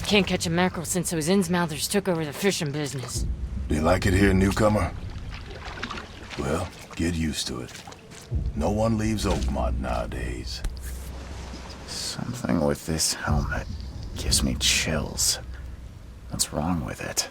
Can't catch a mackerel since those Innsmouthers took over the fishing business. Do you like it here, newcomer? Well, get used to it. No one leaves Oakmont nowadays. Something with this helmet gives me chills. What's wrong with it?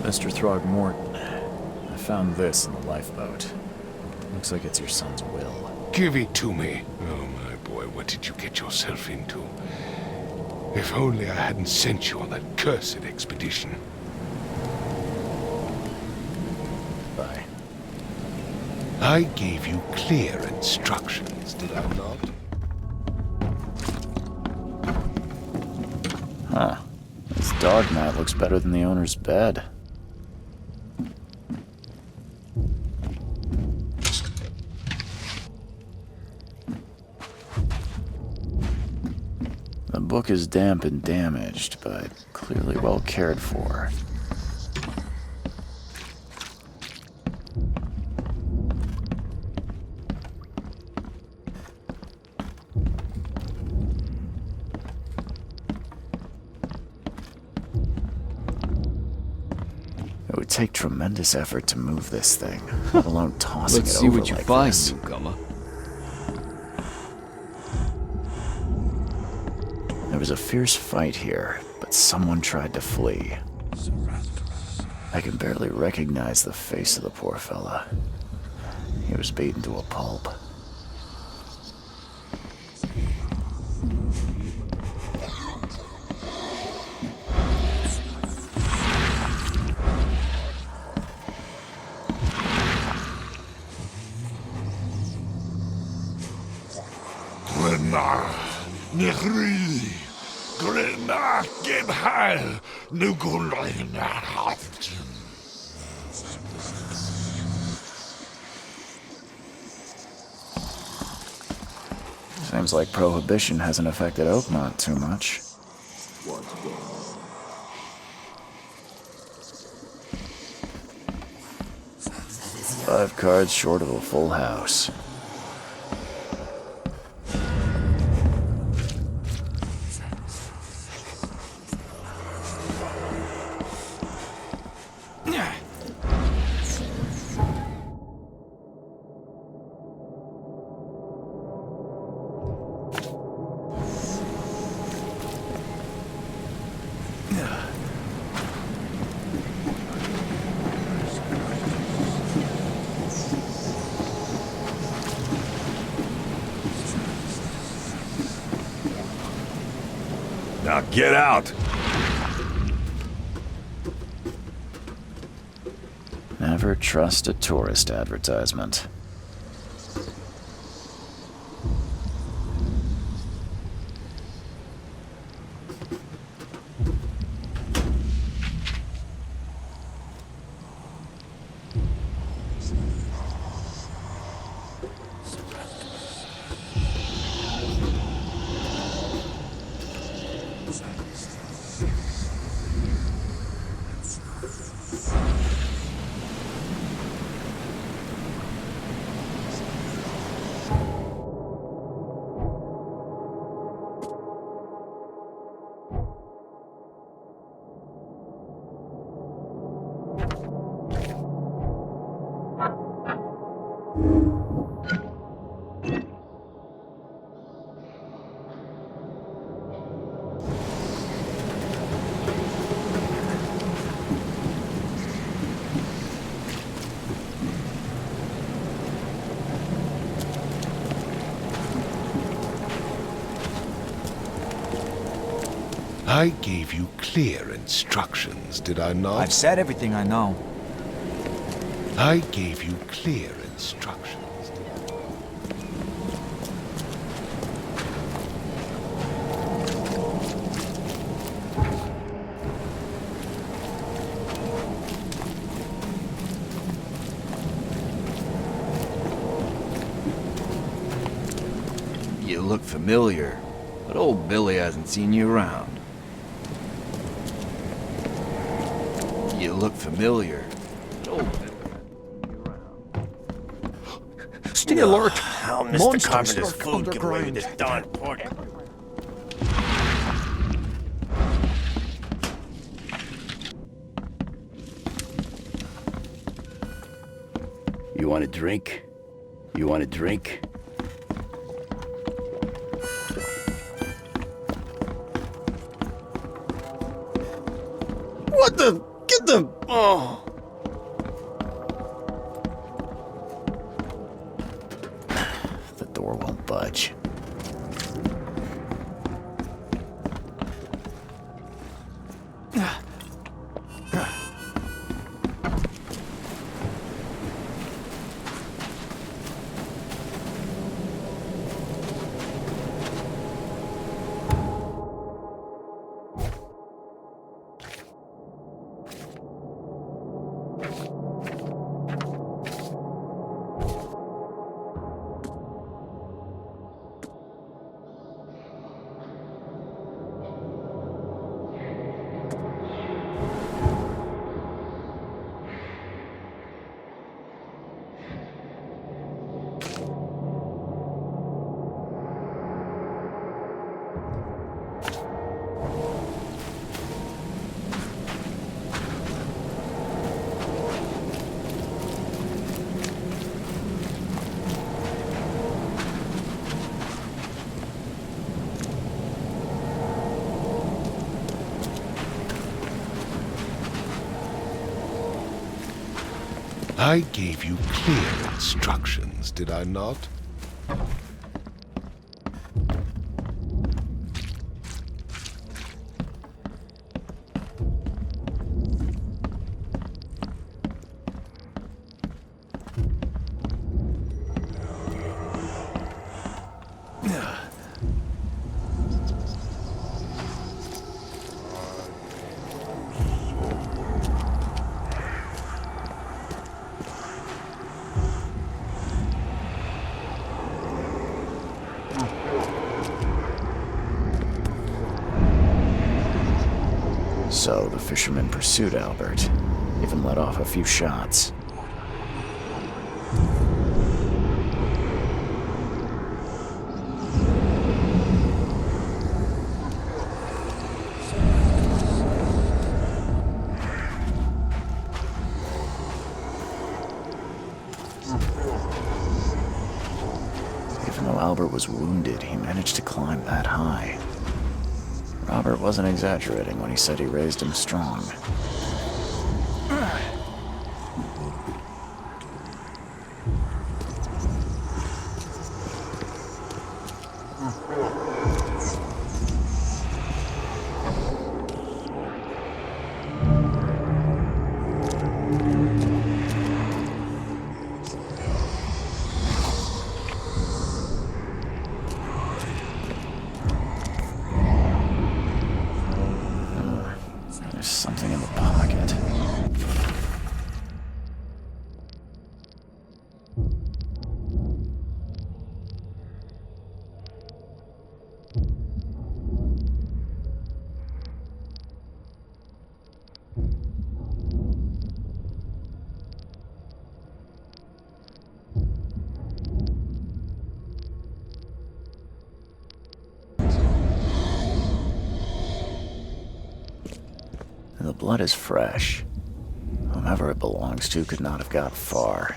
Mr. Throgmorton, I found this in the lifeboat. Looks like it's your son's will. Give it to me. Oh, my boy, what did you get yourself into? If only I hadn't sent you on that cursed expedition. Bye. I gave you clear instructions, did I not? Huh. This dog mat looks better than the owner's bed. The book is damp and damaged, but clearly well cared for. It would take tremendous effort to move this thing, let alone tossing Let's it see over what you like find, this. newcomer. There was a fierce fight here, but someone tried to flee. I can barely recognize the face of the poor fella. He was beaten to a pulp. Seems like Prohibition hasn't affected Oakmont too much. 5 cards short of a full house. Now get out! Never trust a tourist advertisement. I gave you clear instructions, did I not? I've said everything I know. I gave you clear instructions. look familiar, but old Billy hasn't seen you around. You look familiar, but old Billy hasn't seen you around. Stay alert! I'll miss Monsters the carpenter's lurk food. Get away with underground. this darn pork. You want a drink? You want a drink? What the? Get the... Oh! The door won't budge. I gave you clear instructions, did I not? So the fisherman pursued Albert, even let off a few shots. Even though Albert was wounded, he managed to climb that high. Robert wasn't exaggerating when he said he raised him strong. There's something in the pocket. The blood is fresh. Whomever it belongs to could not have got far.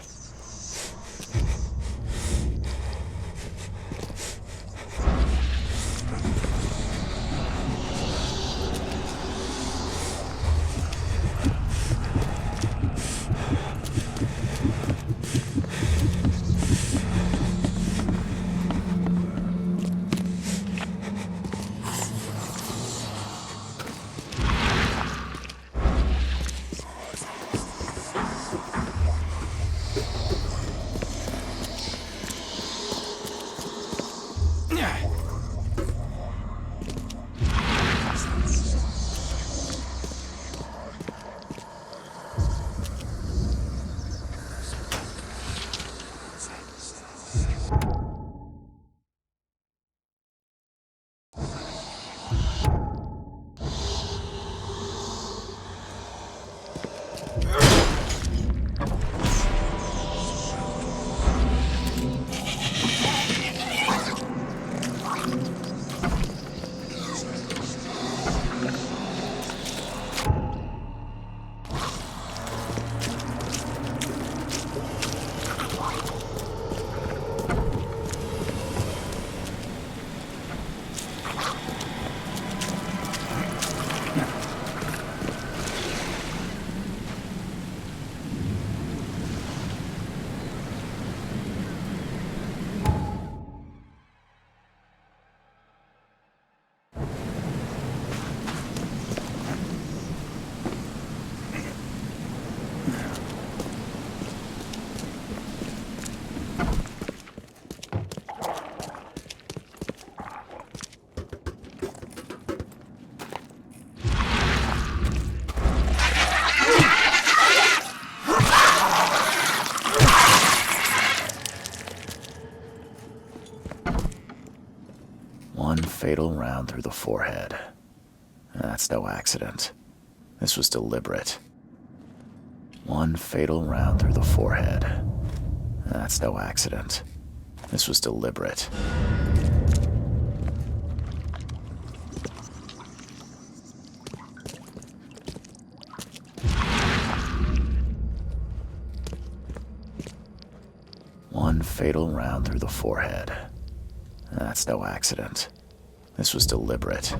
round through the forehead. That's no accident. This was deliberate. One fatal round through the forehead. That's no accident. This was deliberate. One fatal round through the forehead. That's no accident. This was deliberate.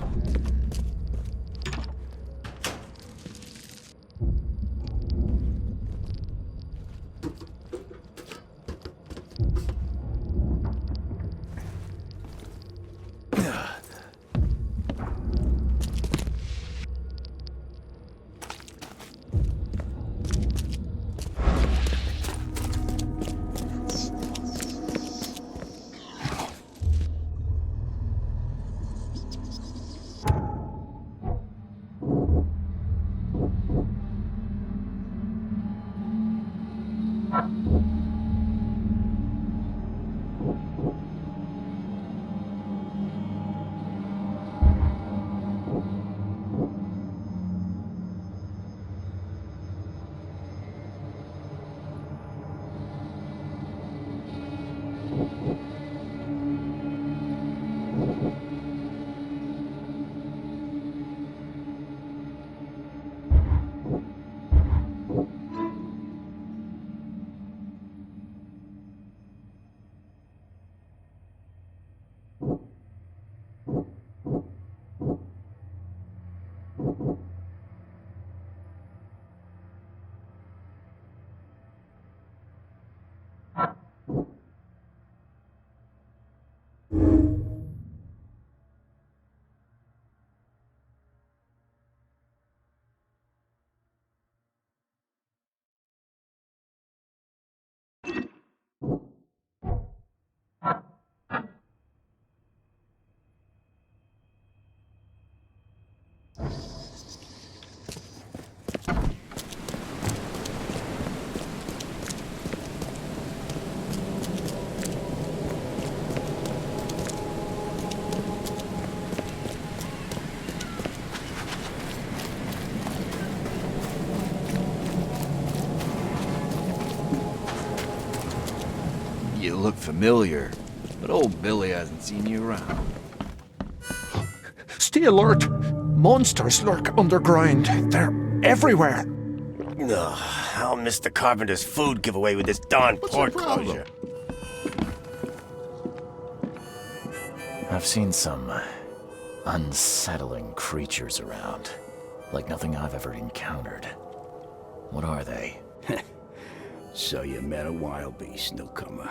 You look familiar, but old Billy hasn't seen you around. Stay alert! Monsters lurk underground. They're everywhere. Ugh, I'll miss the carpenter's food giveaway with this darn port closure. I've seen some unsettling creatures around, like nothing I've ever encountered. What are they? So you met a wild beast, newcomer.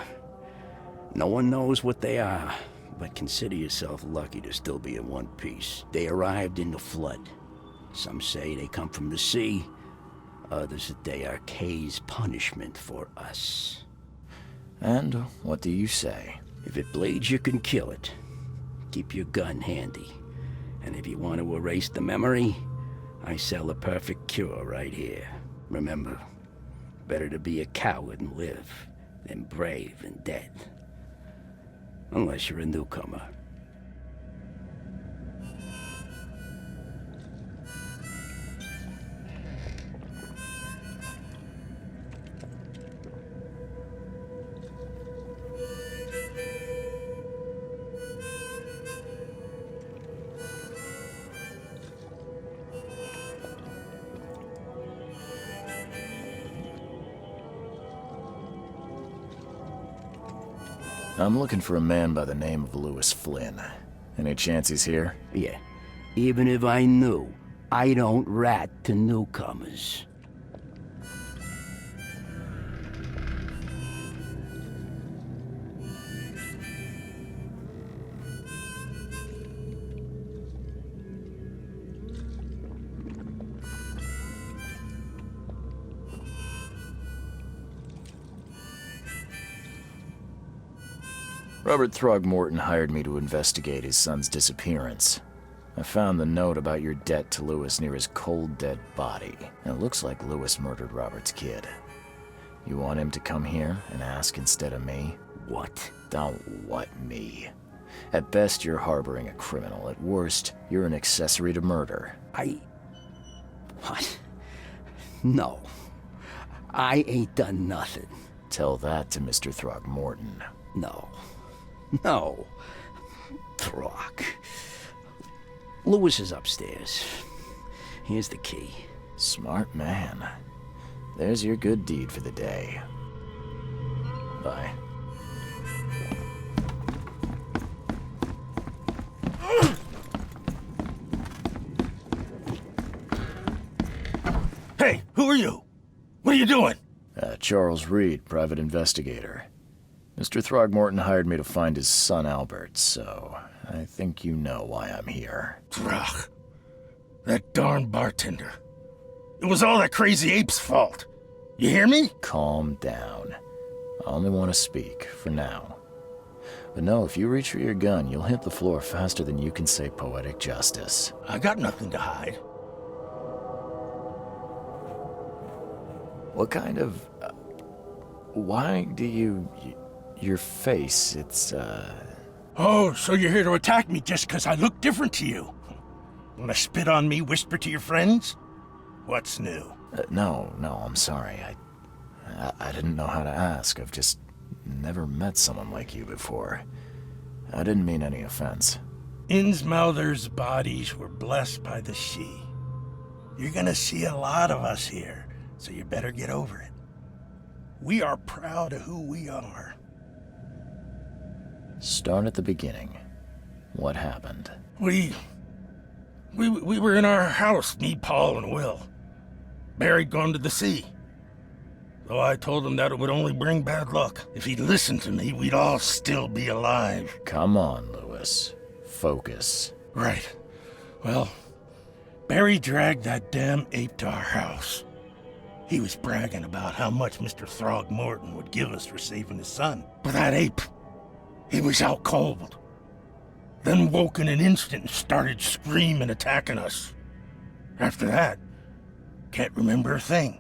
No one knows what they are, but consider yourself lucky to still be in one piece. They arrived in the flood. Some say they come from the sea. Others that they are Kay's punishment for us. And what do you say? If it bleeds, you can kill it. Keep your gun handy. And if you want to erase the memory, I sell a perfect cure right here. Remember, better to be a coward and live than brave and dead. Unless you're a newcomer. I'm looking for a man by the name of Lewis Flynn. Any chance he's here? Yeah. Even if I knew, I don't rat to newcomers. Robert Throgmorton hired me to investigate his son's disappearance. I found the note about your debt to Lewis near his cold, dead body. And it looks like Lewis murdered Robert's kid. You want him to come here and ask instead of me? What? Don't what me. At best, you're harboring a criminal. At worst, you're an accessory to murder. What? No. I ain't done nothing. Tell that to Mr. Throgmorton. No. No. Throg. Lewis is upstairs. Here's the key. Smart man. There's your good deed for the day. Bye. Hey, who are you? What are you doing? Charles Reed, private investigator. Mr. Throgmorton hired me to find his son Albert, so I think you know why I'm here. Throg. That darn bartender. It was all that crazy ape's fault. You hear me? Calm down. I only want to speak, for now. But no, if you reach for your gun, you'll hit the floor faster than you can say poetic justice. I got nothing to hide. What kind of... why do you... your face, it's, Oh, so you're here to attack me just because I look different to you? Wanna spit on me, whisper to your friends? What's new? no, I'm sorry. I didn't know how to ask. I've just never met someone like you before. I didn't mean any offense. Innsmouther's bodies were blessed by the She. You're gonna see a lot of us here, so you better get over it. We are proud of who we are. Start at the beginning. What happened? We were in our house, me, Paul, and Will. Barry'd gone to the sea. Though I told him that it would only bring bad luck. If he'd listened to me, we'd all still be alive. Come on, Lewis. Focus. Right. Well, Barry dragged that damn ape to our house. He was bragging about how much Mr. Throgmorton would give us for saving his son. But that ape, he was out cold. Then woke in an instant and started screaming, attacking us. After that, can't remember a thing.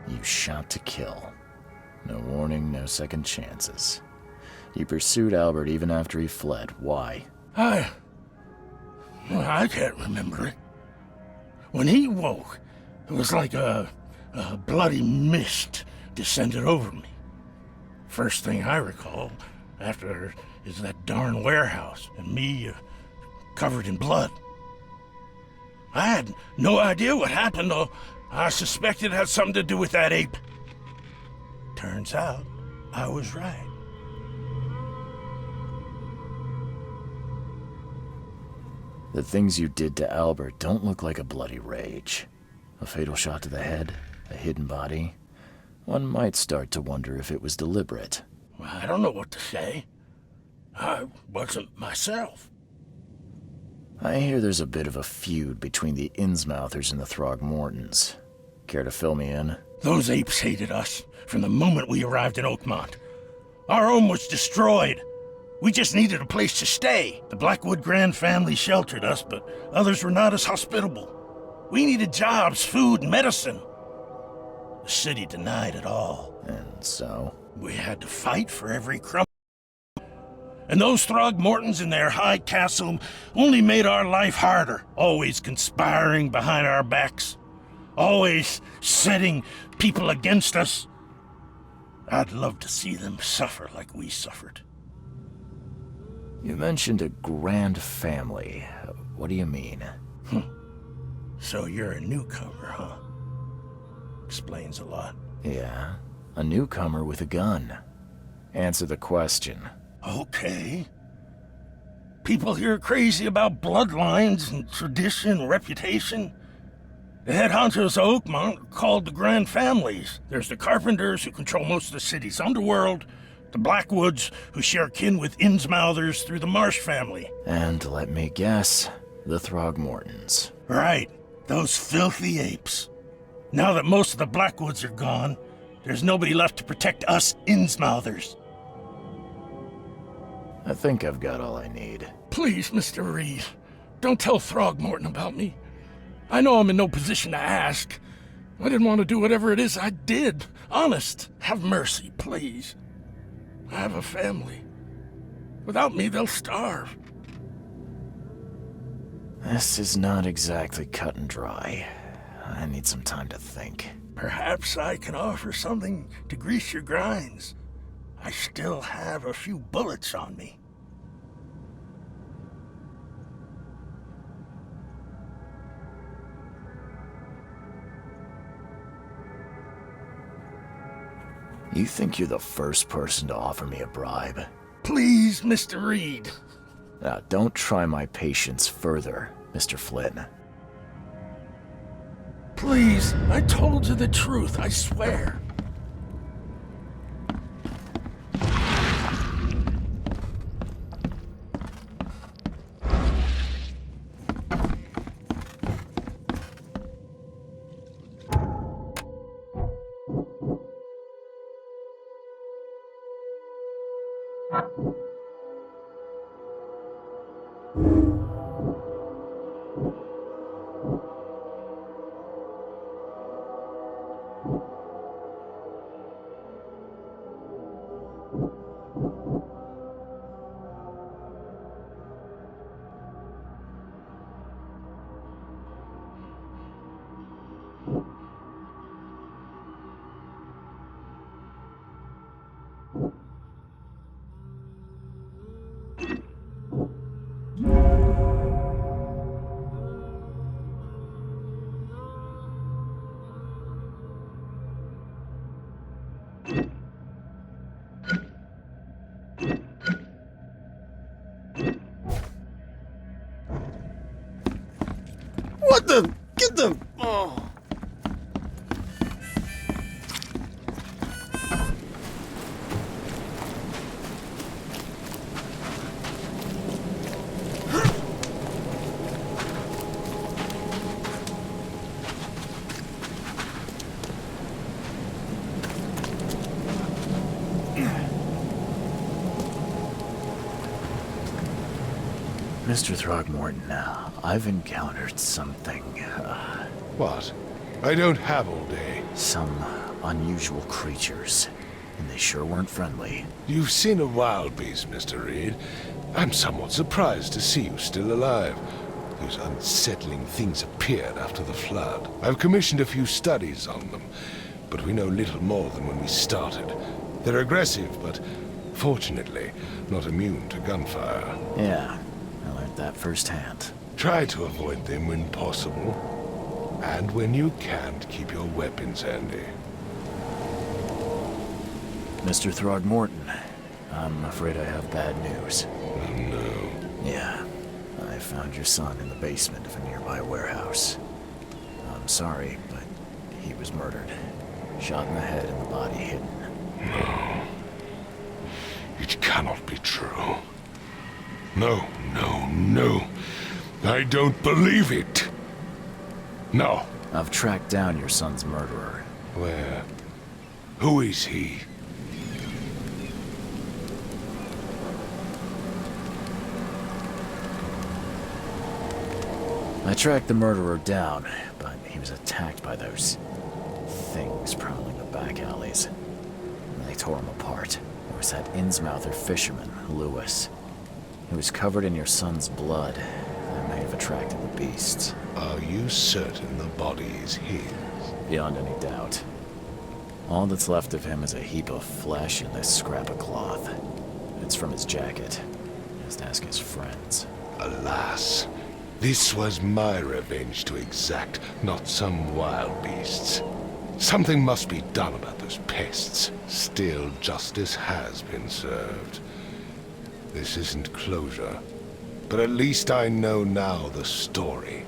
You shot to kill. No warning, no second chances. You pursued Albert even after he fled. Why? I can't remember it. When he woke, it was like a bloody mist descended over me. First thing I recall after is that darn warehouse and me covered in blood. I had no idea what happened, though. I suspected it had something to do with that ape. Turns out, I was right. The things you did to Albert don't look like a bloody rage. A fatal shot to the head, a hidden body. One might start to wonder if it was deliberate. I don't know what to say. I wasn't myself. I hear there's a bit of a feud between the Innsmouthers and the Throgmortons. Care to fill me in? Those apes hated us from the moment we arrived in Oakmont. Our home was destroyed. We just needed a place to stay. The Blackwood Grand family sheltered us, but others were not as hospitable. We needed jobs, food, and medicine. The city denied it all. And so? We had to fight for every crumb. And those Throgmortons in their high castle only made our life harder, always conspiring behind our backs, always setting people against us. I'd love to see them suffer like we suffered. You mentioned a grand family. What do you mean? So you're a newcomer, huh? Explains a lot. Yeah, a newcomer with a gun. Answer the question. Okay. People here are crazy about bloodlines and tradition and reputation. The head honchos of Oakmont are called the Grand Families. There's the Carpenters, who control most of the city's underworld, The Blackwoods, who share kin with Innsmouthers through the Marsh family. And let me guess, the Throgmortons. Right, those filthy apes. Now that most of the Blackwoods are gone, there's nobody left to protect us Innsmouthers. I think I've got all I need. Please, Mr. Reed, don't tell Throgmorton about me. I know I'm in no position to ask. I didn't want to do whatever it is I did. Honest, have mercy, please. I have a family. Without me, they'll starve. This is not exactly cut and dry. I need some time to think. Perhaps I can offer something to grease your grinds. I still have a few bullets on me. You think you're the first person to offer me a bribe? Please, Mr. Reed. Now, don't try my patience further, Mr. Flynn. Please, I told you the truth, I swear. What the? Get the... Oh. Mr. Throgmorton, I've encountered something, What? I don't have all day. some unusual creatures, and they sure weren't friendly. You've seen a wild beast, Mr. Reed. I'm somewhat surprised to see you still alive. Those unsettling things appeared after the flood. I've commissioned a few studies on them, but we know little more than when we started. They're aggressive, but fortunately not immune to gunfire. Yeah, I learned that firsthand. Try to avoid them when possible. And when you can't, keep your weapons handy. Mr. Throgmorton, I'm afraid I have bad news. Oh no. Yeah, I found your son in the basement of a nearby warehouse. I'm sorry, but he was murdered. Shot in the head and the body hidden. No. It cannot be true. No, no, no. I don't believe it. No. I've tracked down your son's murderer. Where? Who is he? I tracked the murderer down, but he was attacked by those things prowling the back alleys. And they tore him apart. There was that Innsmouther fisherman, Lewis. He was covered in your son's blood. That may have attracted the beasts. Are you certain the body is his? Beyond any doubt. All that's left of him is a heap of flesh and this scrap of cloth. It's from his jacket. Just ask his friends. Alas, this was my revenge to exact, not some wild beast's. Something must be done about those pests. Still, justice has been served. This isn't closure, but at least I know now the story.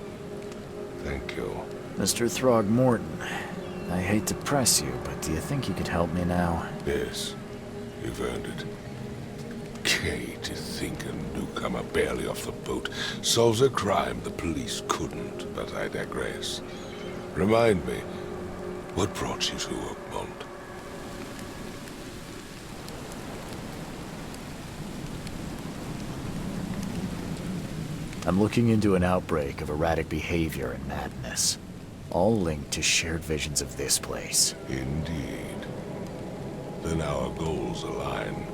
Thank you. Mr. Throgmorton, I hate to press you, but do you think you could help me now? Yes. You've earned it. Kay, to think a newcomer barely off the boat solves a crime the police couldn't, but I digress. Remind me, what brought you to Oakmont? I'm looking into an outbreak of erratic behavior and madness, all linked to shared visions of this place. Indeed. Then our goals align.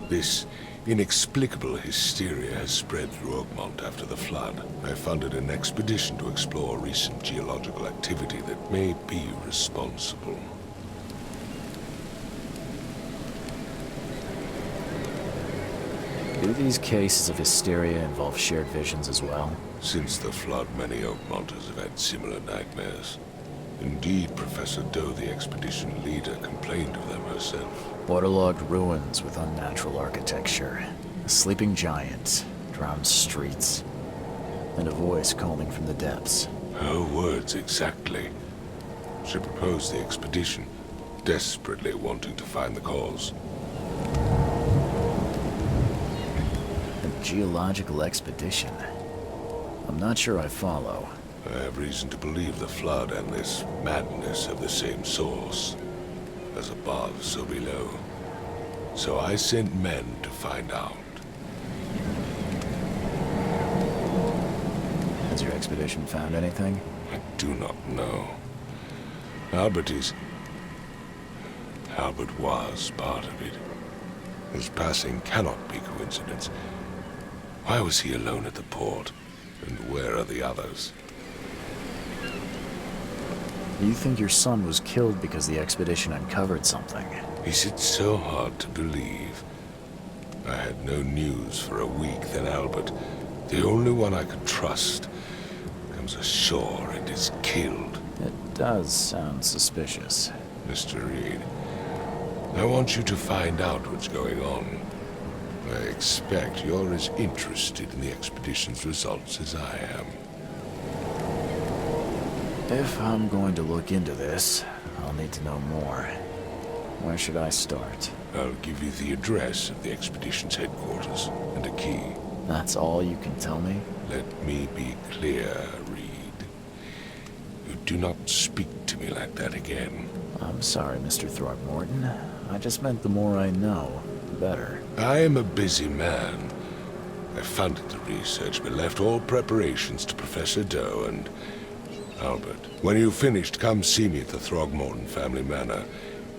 This inexplicable hysteria has spread through Oakmont after the flood. I funded an expedition to explore recent geological activity that may be responsible. Do these cases of hysteria involve shared visions as well? Since the flood, many Oakmonters have had similar nightmares. Indeed, Professor Doe, the expedition leader, complained of them herself. Waterlogged ruins with unnatural architecture, a sleeping giant, drowned streets, and a voice calling from the depths. Her words exactly. She proposed the expedition, desperately wanting to find the cause. A geological expedition? I'm not sure I follow. I have reason to believe the flood and this madness have the same source. As above, so below. So I sent men to find out. Has your expedition found anything? I do not know. Albert was part of it. His passing cannot be coincidence. Why was he alone at the port? And where are the others? You think your son was killed because the expedition uncovered something? Is it so hard to believe? I had no news for a week, then Albert, the only one I could trust, comes ashore and is killed. It does sound suspicious. Mr. Reed, I want you to find out what's going on. I expect you're as interested in the expedition's results as I am. If I'm going to look into this, I'll need to know more. Where should I start? I'll give you the address of the expedition's headquarters and a key. That's all you can tell me? Let me be clear, Reed. You do not speak to me like that again. I'm sorry, Mr. Throckmorton. I just meant the more I know, the better. I am a busy man. I funded the research, but left all preparations to Professor Doe and Albert. When you've finished, come see me at the Throgmorton family manor.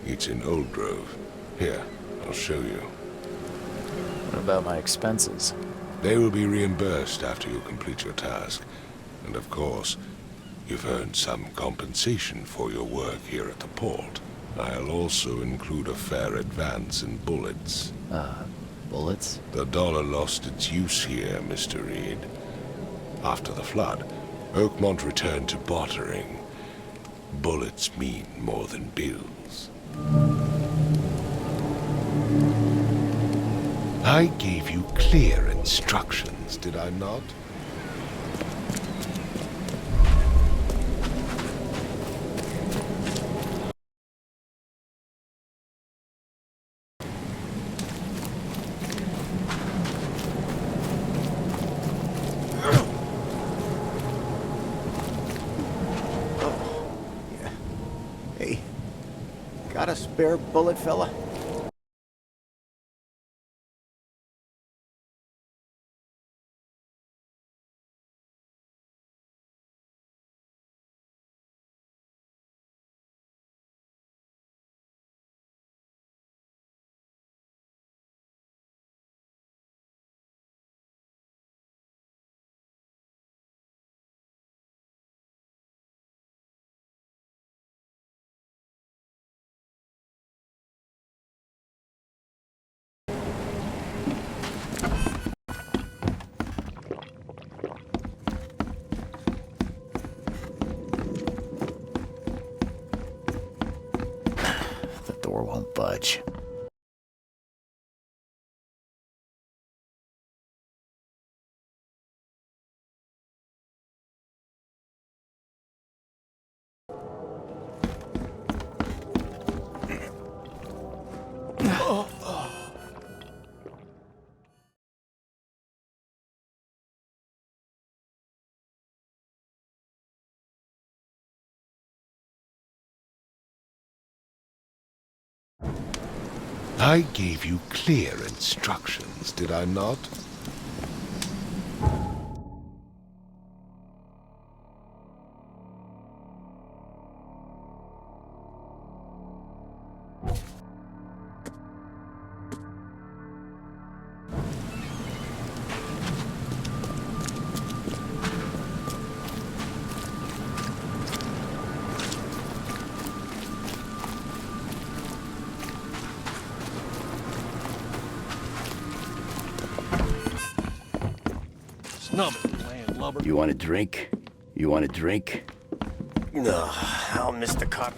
It's in Old Grove. Here, I'll show you. What about my expenses? They will be reimbursed after you complete your task. And of course, you've earned some compensation for your work here at the port. I'll also include a fair advance in bullets. Bullets? The dollar lost its use here, Mr. Reed. After the flood, Oakmont returned to bartering. Bullets mean more than bills. I gave you clear instructions, did I not? Hey, got a spare bullet, fella? The door won't budge. I gave you clear instructions, did I not? You want a drink? You want a drink? No, I'll miss the cop.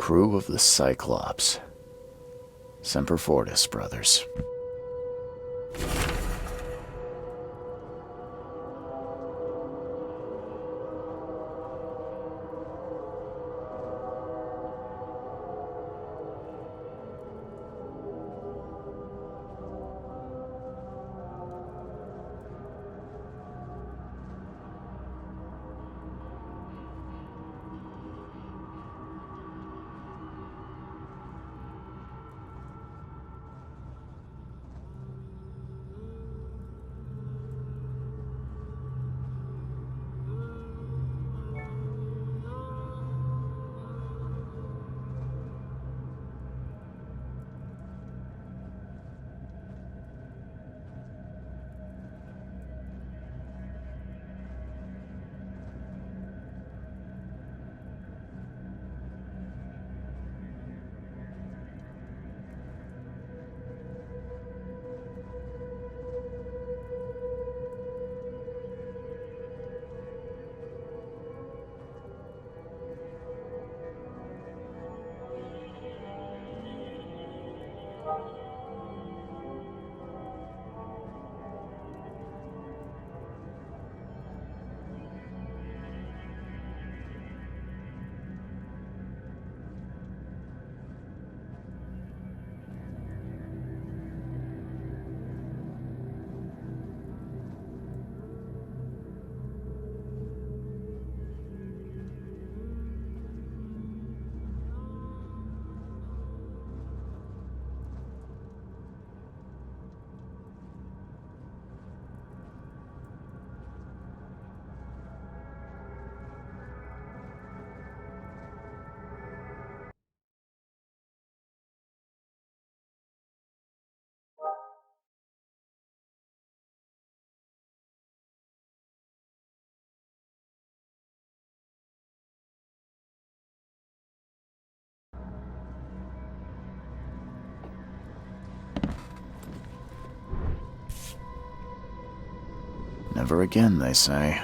Crew of the Cyclops. Semper Fortis, brothers. Never again, they say.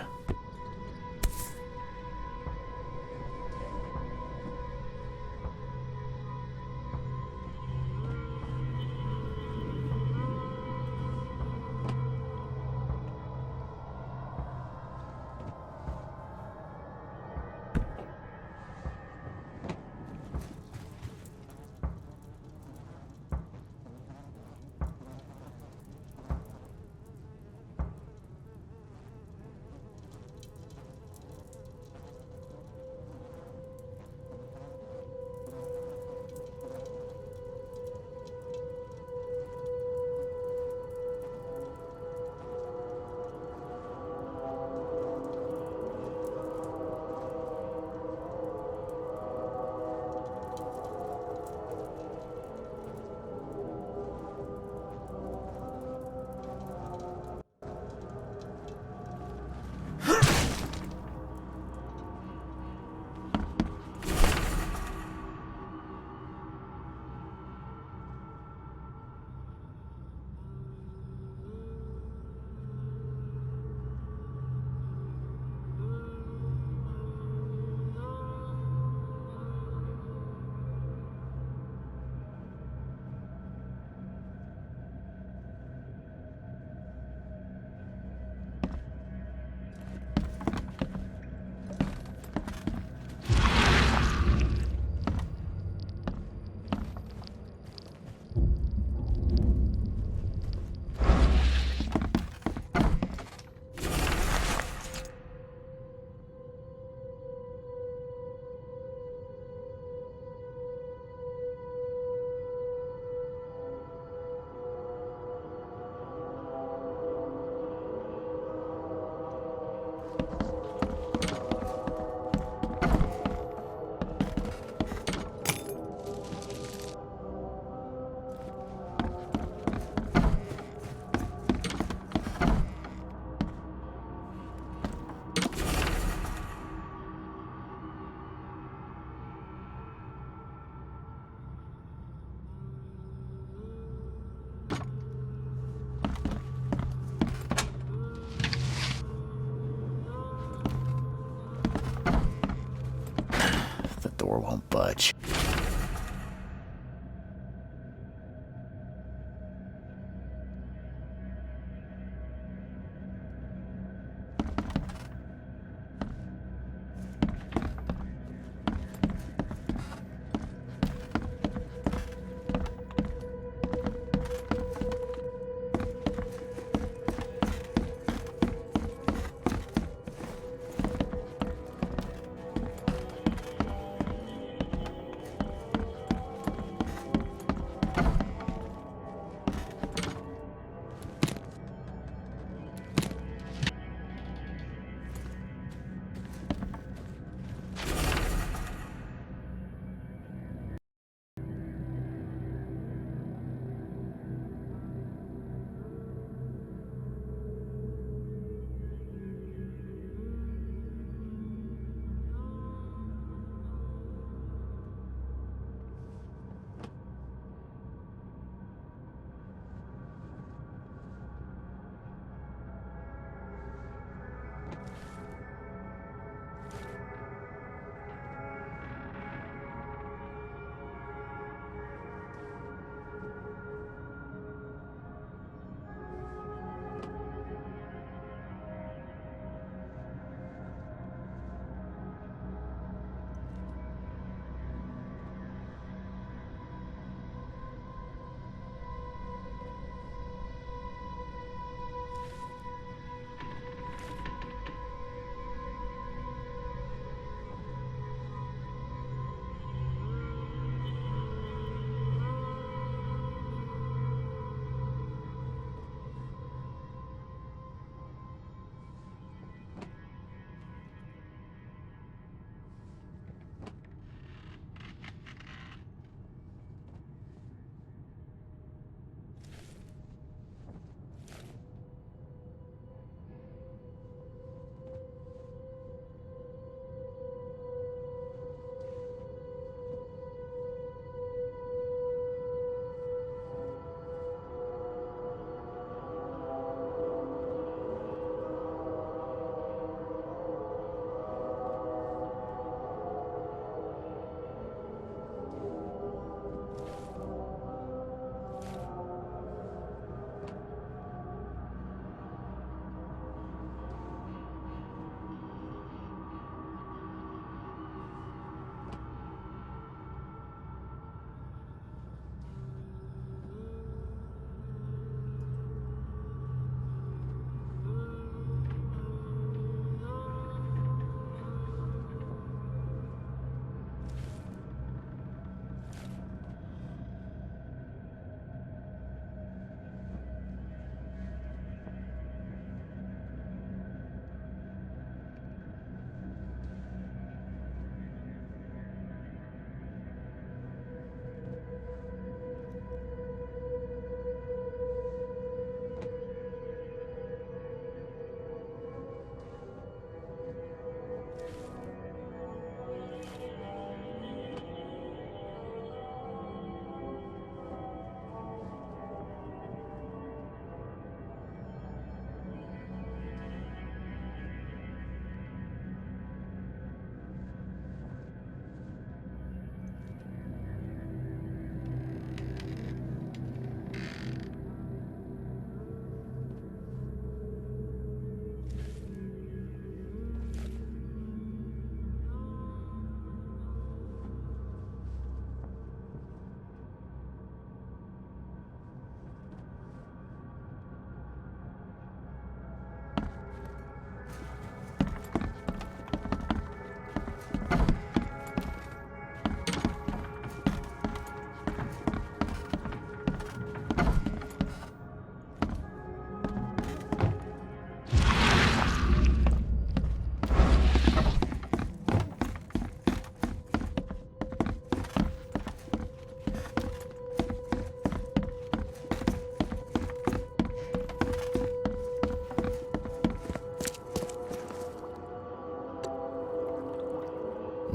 The door won't budge.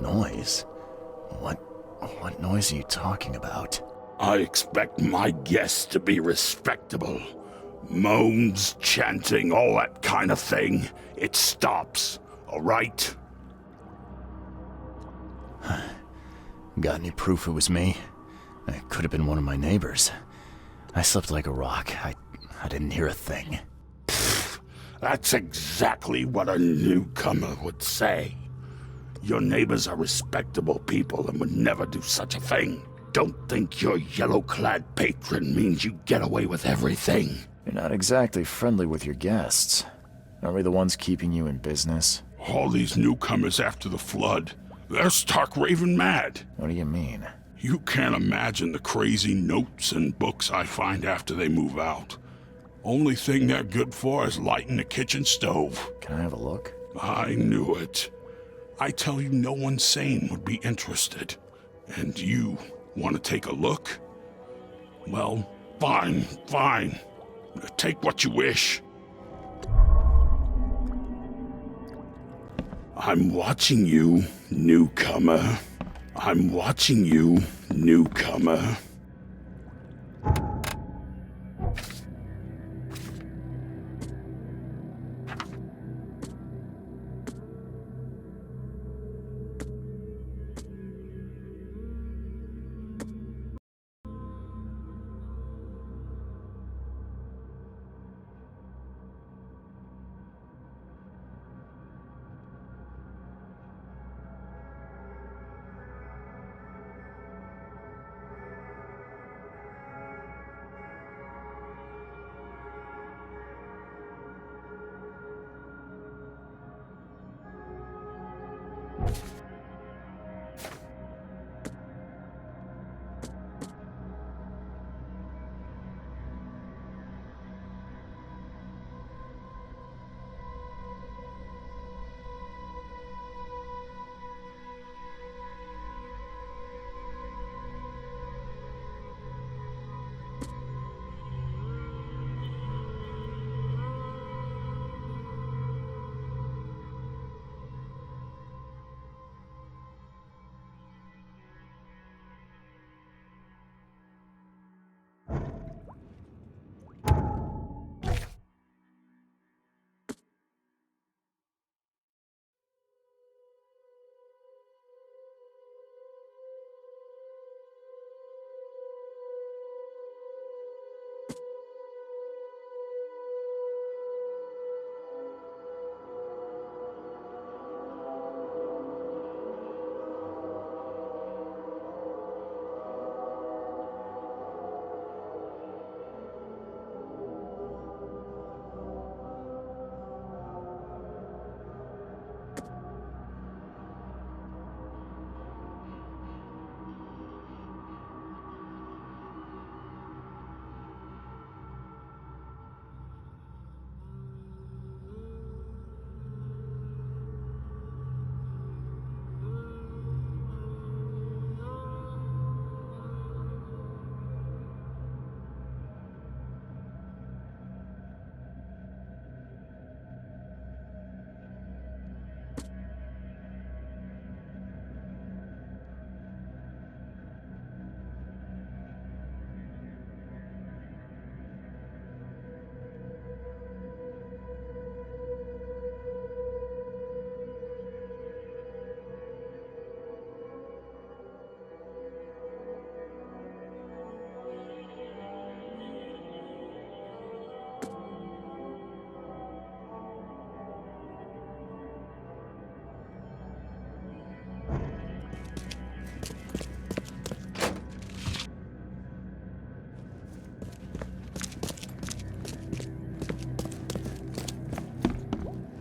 noise? What noise are you talking about? I expect my guests to be respectable. Moans, chanting, all that kind of thing. It stops, all right? Got any proof it was me? It could have been one of my neighbors. I slept like a rock. I didn't hear a thing. That's exactly what a newcomer would say. Your neighbors are respectable people and would never do such a thing. Don't think your yellow-clad patron means you get away with everything. You're not exactly friendly with your guests. Aren't we the ones keeping you in business? All these newcomers after the flood, they're stark raving mad. What do you mean? You can't imagine the crazy notes and books I find after they move out. Only thing they're good for is lighting the kitchen stove. Can I have a look? I knew it. I tell you, no one sane would be interested. And you want to take a look? Well, fine. Take what you wish. I'm watching you, newcomer. I'm watching you, newcomer.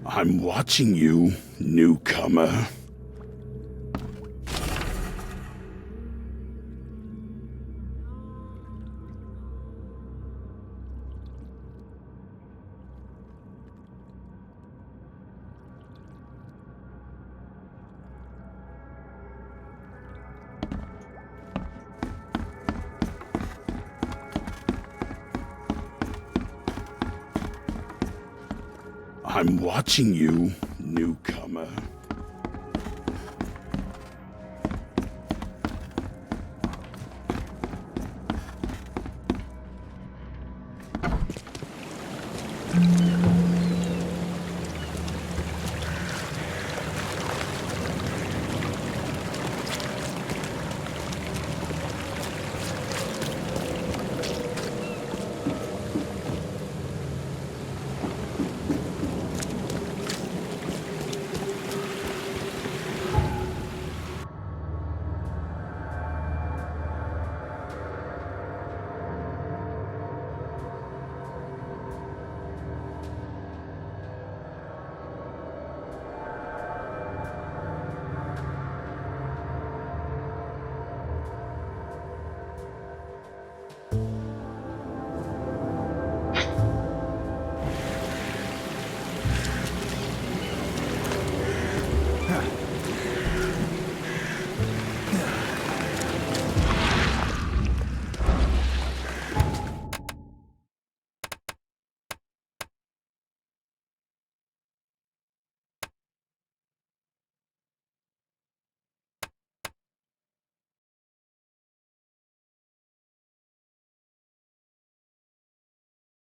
I'm watching you, newcomer. I'm watching you, newcomer.